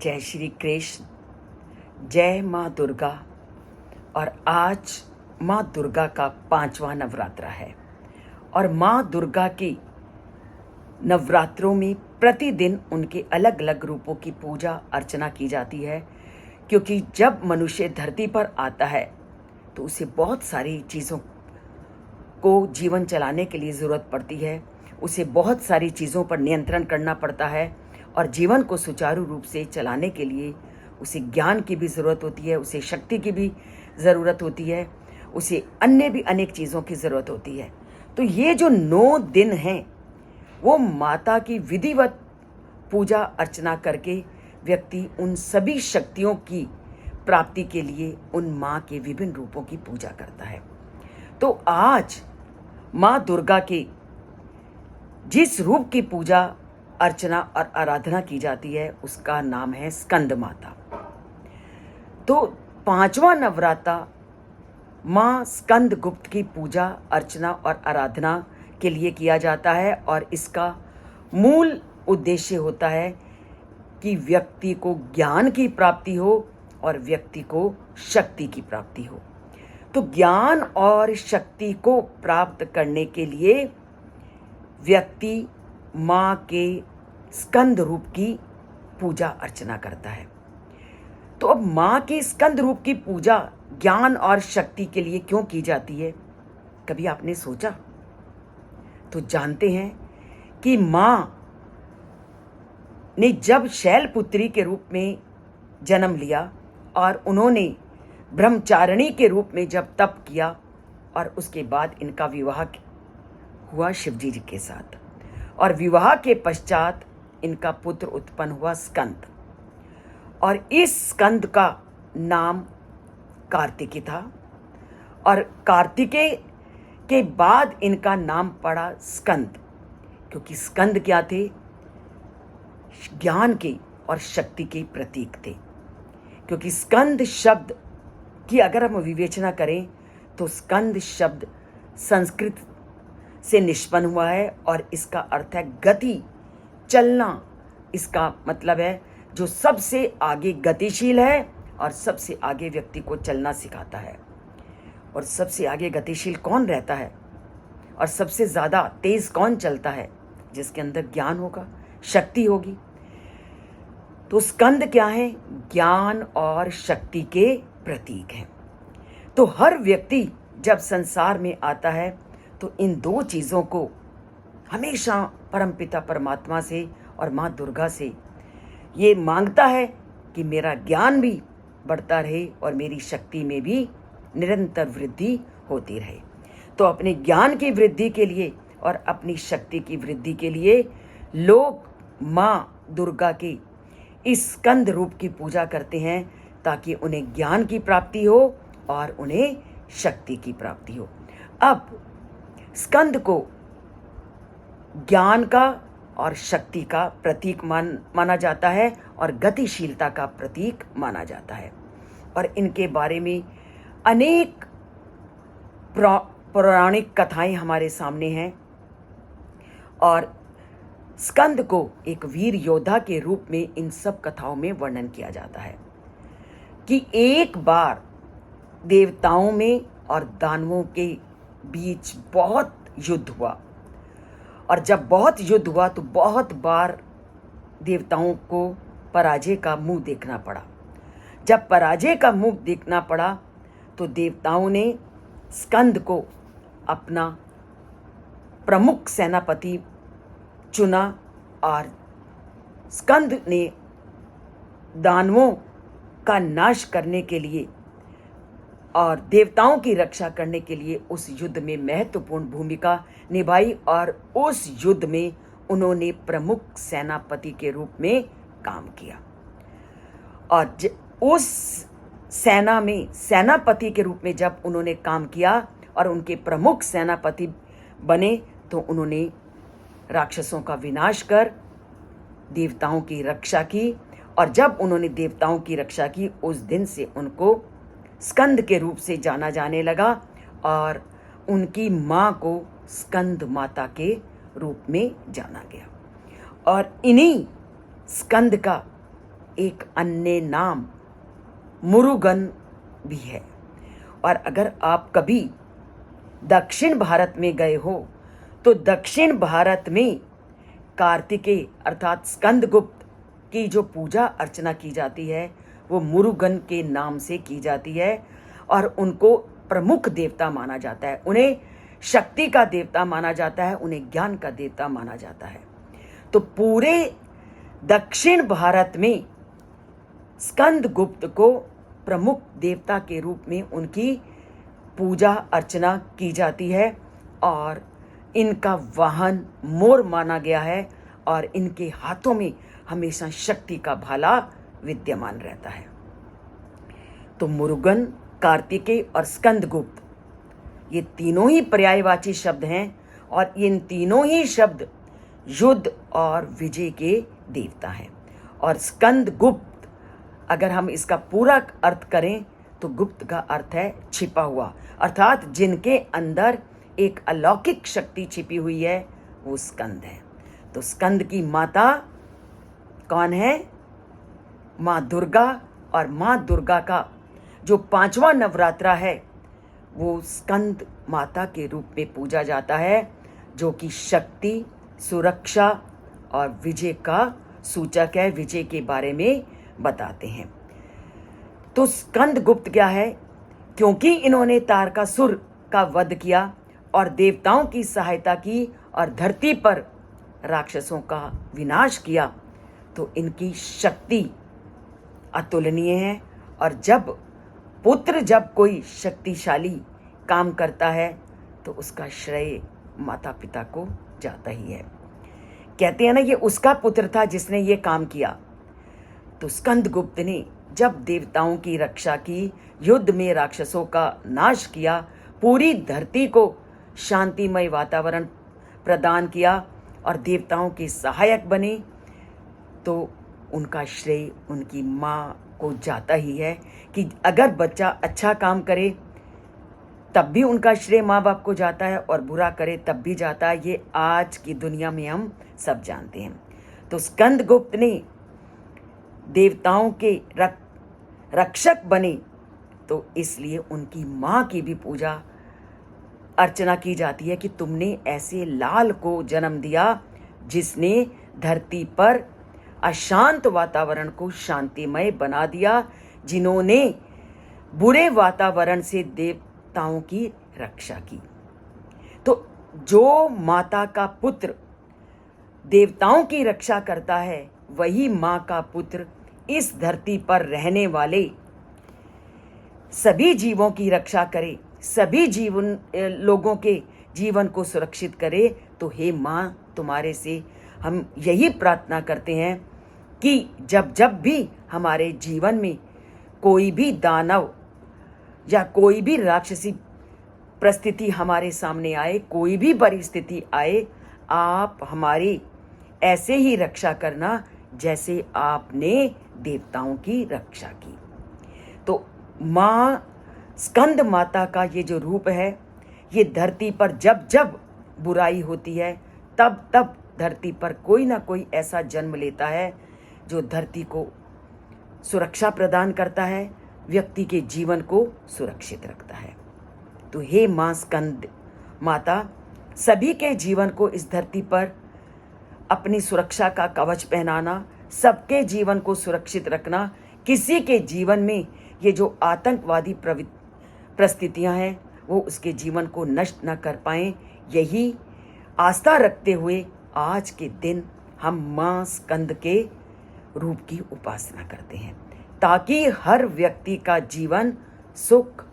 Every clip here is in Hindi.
जय श्री कृष्ण। जय माँ दुर्गा। और आज माँ दुर्गा का 5वां नवरात्र है और माँ दुर्गा की नवरात्रों में प्रतिदिन उनके अलग अलग रूपों की पूजा अर्चना की जाती है, क्योंकि जब मनुष्य धरती पर आता है तो उसे बहुत सारी चीज़ों को जीवन चलाने के लिए ज़रूरत पड़ती है। उसे बहुत सारी चीज़ों पर नियंत्रण करना पड़ता है और जीवन को सुचारू रूप से चलाने के लिए उसे ज्ञान की भी ज़रूरत होती है, उसे शक्ति की भी ज़रूरत होती है, उसे अन्य भी अनेक चीज़ों की ज़रूरत होती है। तो ये जो 9 दिन हैं वो माता की विधिवत पूजा अर्चना करके व्यक्ति उन सभी शक्तियों की प्राप्ति के लिए उन माँ के विभिन्न रूपों की पूजा करता है। तो आज माँ दुर्गा के जिस रूप की पूजा अर्चना और आराधना की जाती है उसका नाम है स्कंद माता। तो 5वां नवरात्र माँ स्कंद गुप्त की पूजा अर्चना और आराधना के लिए किया जाता है और इसका मूल उद्देश्य होता है कि व्यक्ति को ज्ञान की प्राप्ति हो और व्यक्ति को शक्ति की प्राप्ति हो। तो ज्ञान और शक्ति को प्राप्त करने के लिए व्यक्ति माँ के स्कंद रूप की पूजा अर्चना करता है। तो अब माँ के स्कंद रूप की पूजा ज्ञान और शक्ति के लिए क्यों की जाती है, कभी आपने सोचा? तो जानते हैं कि माँ ने जब शैलपुत्री के रूप में जन्म लिया और उन्होंने ब्रह्मचारिणी के रूप में जब तप किया और उसके बाद इनका विवाह हुआ शिवजी जी के साथ, और विवाह के पश्चात इनका पुत्र उत्पन्न हुआ स्कंद, और इस स्कंद का नाम कार्तिकी था और कार्तिकेय के बाद इनका नाम पड़ा स्कंद, क्योंकि स्कंद क्या थे? ज्ञान के और शक्ति के प्रतीक थे। क्योंकि स्कंद शब्द की अगर हम विवेचना करें तो स्कंद शब्द संस्कृत से निष्पन्न हुआ है और इसका अर्थ है गति, चलना। इसका मतलब है जो सबसे आगे गतिशील है और सबसे आगे व्यक्ति को चलना सिखाता है। और सबसे आगे गतिशील कौन रहता है और सबसे ज़्यादा तेज कौन चलता है? जिसके अंदर ज्ञान होगा, शक्ति होगी। तो स्कंद क्या है? ज्ञान और शक्ति के प्रतीक हैं। तो हर व्यक्ति जब संसार में आता है तो इन 2 चीज़ों को हमेशा परमपिता परमात्मा से और माँ दुर्गा से ये मांगता है कि मेरा ज्ञान भी बढ़ता रहे और मेरी शक्ति में भी निरंतर वृद्धि होती रहे। तो अपने ज्ञान की वृद्धि के लिए और अपनी शक्ति की वृद्धि के लिए लोग माँ दुर्गा की इस स्कंद रूप की पूजा करते हैं ताकि उन्हें ज्ञान की प्राप्ति हो और उन्हें शक्ति की प्राप्ति हो। अब स्कंद को ज्ञान का और शक्ति का प्रतीक माना जाता है और गतिशीलता का प्रतीक माना जाता है। और इनके बारे में अनेक पौराणिक कथाएं हमारे सामने हैं और स्कंद को एक वीर योद्धा के रूप में इन सब कथाओं में वर्णन किया जाता है कि एक बार देवताओं में और दानवों के बीच बहुत युद्ध हुआ, और जब बहुत युद्ध हुआ तो बहुत बार देवताओं को पराजय का मुंह देखना पड़ा। जब पराजय का मुंह देखना पड़ा तो देवताओं ने स्कंद को अपना प्रमुख सेनापति चुना और स्कंद ने दानवों का नाश करने के लिए और देवताओं की रक्षा करने के लिए उस युद्ध में महत्वपूर्ण भूमिका निभाई और उस युद्ध में उन्होंने प्रमुख सेनापति के रूप में काम किया। और उस सेना में सेनापति के रूप में जब उन्होंने काम किया और उनके प्रमुख सेनापति बने तो उन्होंने राक्षसों का विनाश कर देवताओं की रक्षा की। और जब उन्होंने देवताओं की रक्षा की उस दिन से उनको स्कंद के रूप से जाना जाने लगा और उनकी माँ को स्कंद माता के रूप में जाना गया। और इन्हीं स्कंद का एक अन्य नाम मुरुगन भी है। और अगर आप कभी दक्षिण भारत में गए हो तो दक्षिण भारत में कार्तिकेय अर्थात स्कंदगुप्त की जो पूजा अर्चना की जाती है वो मुरुगन के नाम से की जाती है और उनको प्रमुख देवता माना जाता है, उन्हें शक्ति का देवता माना जाता है, उन्हें ज्ञान का देवता माना जाता है। तो पूरे दक्षिण भारत में स्कंदगुप्त को प्रमुख देवता के रूप में उनकी पूजा अर्चना की जाती है और इनका वाहन मोर माना गया है और इनके हाथों में हमेशा शक्ति का भाला विद्यमान रहता है। तो मुरुगन, कार्तिकेय और स्कंदगुप्त ये तीनों ही पर्यायवाची शब्द हैं और इन तीनों ही शब्द युद्ध और विजय के देवता हैं। और स्कंदगुप्त अगर हम इसका पूरा अर्थ करें तो गुप्त का अर्थ है छिपा हुआ, अर्थात जिनके अंदर एक अलौकिक शक्ति छिपी हुई है वो स्कंद है। तो स्कंद की माता कौन है? माँ दुर्गा। और माँ दुर्गा का जो 5वां नवरात्रा है वो स्कंद माता के रूप में पूजा जाता है, जो कि शक्ति, सुरक्षा और विजय का सूचक है, विजय के बारे में बताते हैं। तो स्कंदगुप्त क्या है? क्योंकि इन्होंने तारकासुर का वध किया और देवताओं की सहायता की और धरती पर राक्षसों का विनाश किया, तो इनकी शक्ति अतुलनीय है। और जब कोई शक्तिशाली काम करता है तो उसका श्रेय माता पिता को जाता ही है। कहते हैं ना, ये उसका पुत्र था जिसने ये काम किया। तो स्कंदगुप्त ने जब देवताओं की रक्षा की, युद्ध में राक्षसों का नाश किया, पूरी धरती को शांतिमय वातावरण प्रदान किया और देवताओं के सहायक बने, तो उनका श्रेय उनकी माँ को जाता ही है कि अगर बच्चा अच्छा काम करे तब भी उनका श्रेय माँ बाप को जाता है और बुरा करे तब भी जाता है। ये आज की दुनिया में हम सब जानते हैं। तो स्कंदगुप्त ने देवताओं के रक्षक बने, तो इसलिए उनकी माँ की भी पूजा अर्चना की जाती है कि तुमने ऐसे लाल को जन्म दिया जिसने धरती पर अशांत वातावरण को शांतिमय बना दिया, जिन्होंने बुरे वातावरण से देवताओं की रक्षा की। तो जो माता का पुत्र देवताओं की रक्षा करता है वही माँ का पुत्र इस धरती पर रहने वाले सभी जीवों की रक्षा करे, सभी लोगों के जीवन को सुरक्षित करे। तो हे माँ, तुम्हारे से हम यही प्रार्थना करते हैं कि जब भी हमारे जीवन में कोई भी दानव या कोई भी राक्षसी परिस्थिति हमारे सामने आए, कोई भी परिस्थिति आए, आप हमारी ऐसे ही रक्षा करना जैसे आपने देवताओं की रक्षा की। तो माँ स्कंद माता का ये जो रूप है, ये धरती पर जब बुराई होती है तब धरती पर कोई ना कोई ऐसा जन्म लेता है जो धरती को सुरक्षा प्रदान करता है, व्यक्ति के जीवन को सुरक्षित रखता है। तो हे माँ स्कंद माता, सभी के जीवन को इस धरती पर अपनी सुरक्षा का कवच पहनाना, सबके जीवन को सुरक्षित रखना, किसी के जीवन में ये जो आतंकवादी परिस्थितियां हैं वो उसके जीवन को नष्ट न कर पाएं, यही आस्था रखते हुए आज के दिन हम माँ स्कंद के रूप की उपासना करते हैं, ताकि हर व्यक्ति का जीवन सुख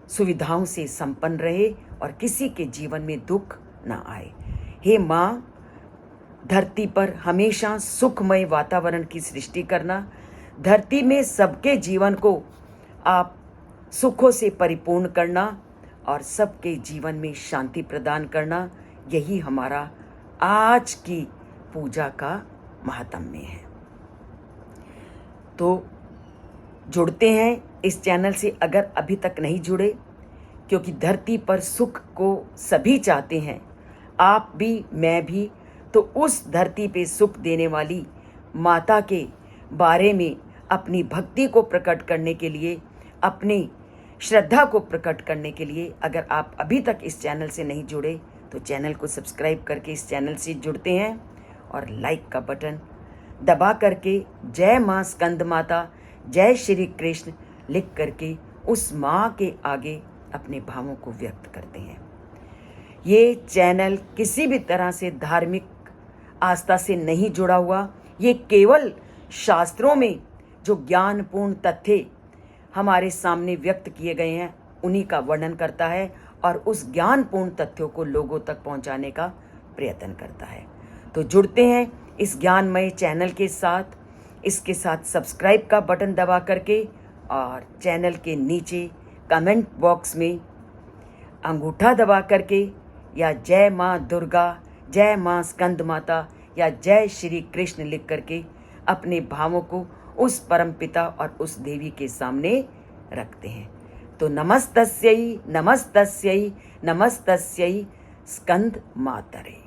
सुविधाओं से संपन्न रहे और किसी के जीवन में दुख ना आए। हे माँ, धरती पर हमेशा सुखमय वातावरण की सृष्टि करना, धरती में सबके जीवन को आप सुखों से परिपूर्ण करना और सबके जीवन में शांति प्रदान करना, यही हमारा आज की पूजा का महात्म्य है। तो जुड़ते हैं इस चैनल से अगर अभी तक नहीं जुड़े, क्योंकि धरती पर सुख को सभी चाहते हैं, आप भी मैं भी। तो उस धरती पे सुख देने वाली माता के बारे में अपनी भक्ति को प्रकट करने के लिए, अपनी श्रद्धा को प्रकट करने के लिए अगर आप अभी तक इस चैनल से नहीं जुड़े तो चैनल को सब्सक्राइब करके इस चैनल से जुड़ते हैं और लाइक का बटन दबा करके जय माँ स्कंद माता, जय श्री कृष्ण लिख करके उस माँ के आगे अपने भावों को व्यक्त करते हैं। ये चैनल किसी भी तरह से धार्मिक आस्था से नहीं जुड़ा हुआ, ये केवल शास्त्रों में जो ज्ञानपूर्ण तथ्य हमारे सामने व्यक्त किए गए हैं उन्हीं का वर्णन करता है और उस ज्ञानपूर्ण तथ्यों को लोगों तक पहुंचाने का प्रयत्न करता है। तो जुड़ते हैं इस ज्ञानमय चैनल के साथ, इसके साथ सब्सक्राइब का बटन दबा करके और चैनल के नीचे कमेंट बॉक्स में अंगूठा दबा करके या जय माँ दुर्गा, जय माँ स्कंद माता या जय श्री कृष्ण लिख करके अपने भावों को उस परमपिता और उस देवी के सामने रखते हैं। तो नमस्तस्यै नमस्तस्यै नमस्तस्यै स्कंद मातरे।